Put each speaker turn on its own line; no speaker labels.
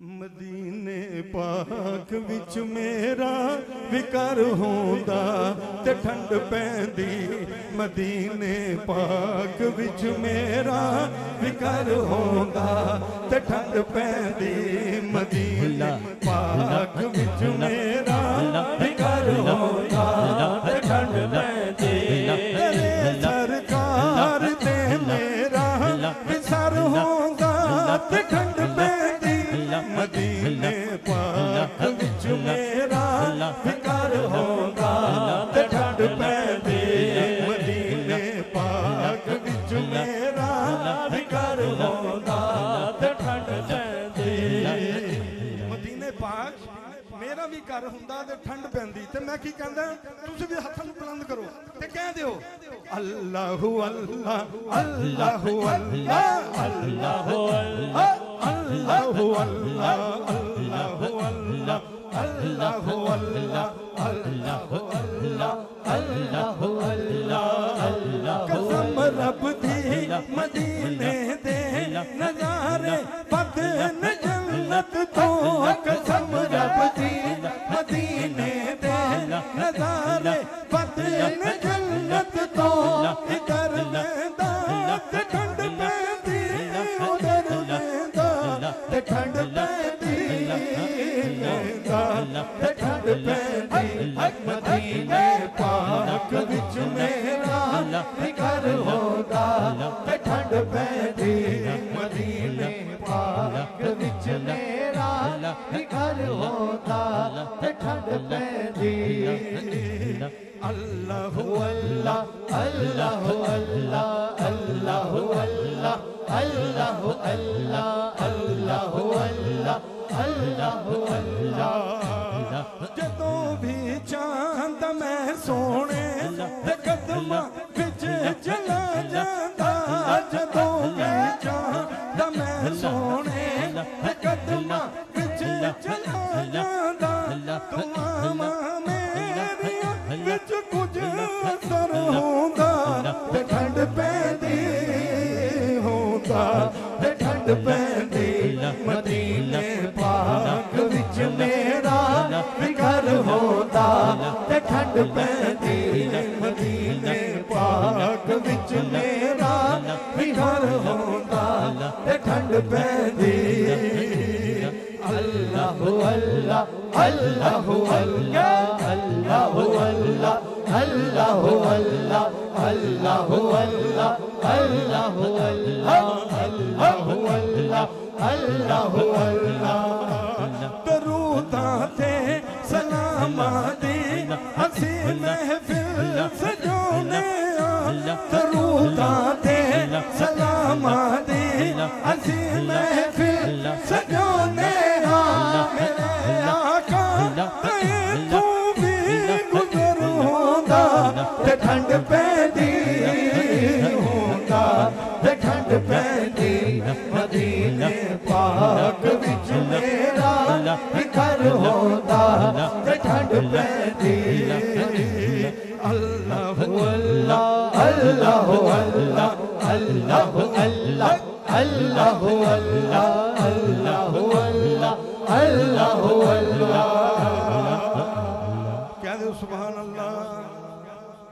मदीने पाक विच मेरा विकर होंदा ते ठंड पैंदी। मदीने पाक विच मेरा विकर होंदा ते ठंड पैंदी। मदीने पाक विच मेरा विकर होंदा ते ठंड पैंदी। सरकार ते मेरा विसर होंदा ते ठंड पैंदी। मदीने पाक विच मेरा विकर होंदा ते ठंड पैंदी। मदीने पाक विच मेरा विकर होंदा ते ठंड पैंदी। मदीने पाक मेरा भी घर हुंदा ते ठंड पैंदी। ते मैं की कहंदा तुसीं भी हत्थां नूं बुलंद करो ते कह दिओ अल्लाहु अल्लाह अल्लाहु अल्लाह अल्लाहु अल्लाह अल्लाहु अल्लाह अल्लाहु अल्लाह अल्लाहु अल्लाह अल्लाहु अल्लाह अल्लाहु अल्लाह। कसम रब दी मदीने दे नज़ारे बदन जन्नत तो। कसम रब दी मदीने दे नज़ारे बदन जन्नत तो। इधर लेंदा ते ठंड पैंदी उधर लेंदा ते ठंड पैंदी। लेंदा ते ठंड पैंदी। मदीने पाक विच मेरा विकर होंदा ते ठंड पैंदी। मदीने पाक विच मेरा विकर होंदा ते ठंड पैंदी। अल्लाहु अल्लाह अल्लाहु अल्लाह अल्लाहु अल्लाह अल्लाहु अल्लाह अल्लाहु अल्लाह अल्लाहु अल्लाह। जदों भी चांद मैं सोने ते कदमां विच चला जांदा। जदों भी चांद मैं सोने ते कदमां विच चला जांदा। दुआवां मेरियां विच कुछ असर होंदा ते ठंड पैंदी होंदा ते ठंड पैंदी। मदीने पाक विच मेरा विकर होंदा ते ठंड पैंदी। मदीने पाक विच मेरा विकर होंदा ते ठंड पैंदी। अल्लाहु अल्लाह अल्लाहु अल्लाह अल्लाहु अल्लाह अल्लाहु अल्लाह अल्लाहु अल्लाह अल्लाहु अल्लाह अल्लाहु अल्लाह अल्लाहु अल्लाह। दरूदां ते सलामां दी असीं महफिल सजाउने आ। दरूदां ते सलामां दी असीं महफिल सजाउने आ। मेरे आका ते तू भी गुज़र होंदा ते ठंड पैंदी होंदा ते ठंड पैंदी। मदीने पाक विच मेरा विकर होंदा ते ठंड पैंदी। अल्लाहु अल्लाह अल्लाहु अल्लाह अल्लाहु अल्लाह अल्लाहु अल्लाह अल्लाहु अल्लाह अल्लाहु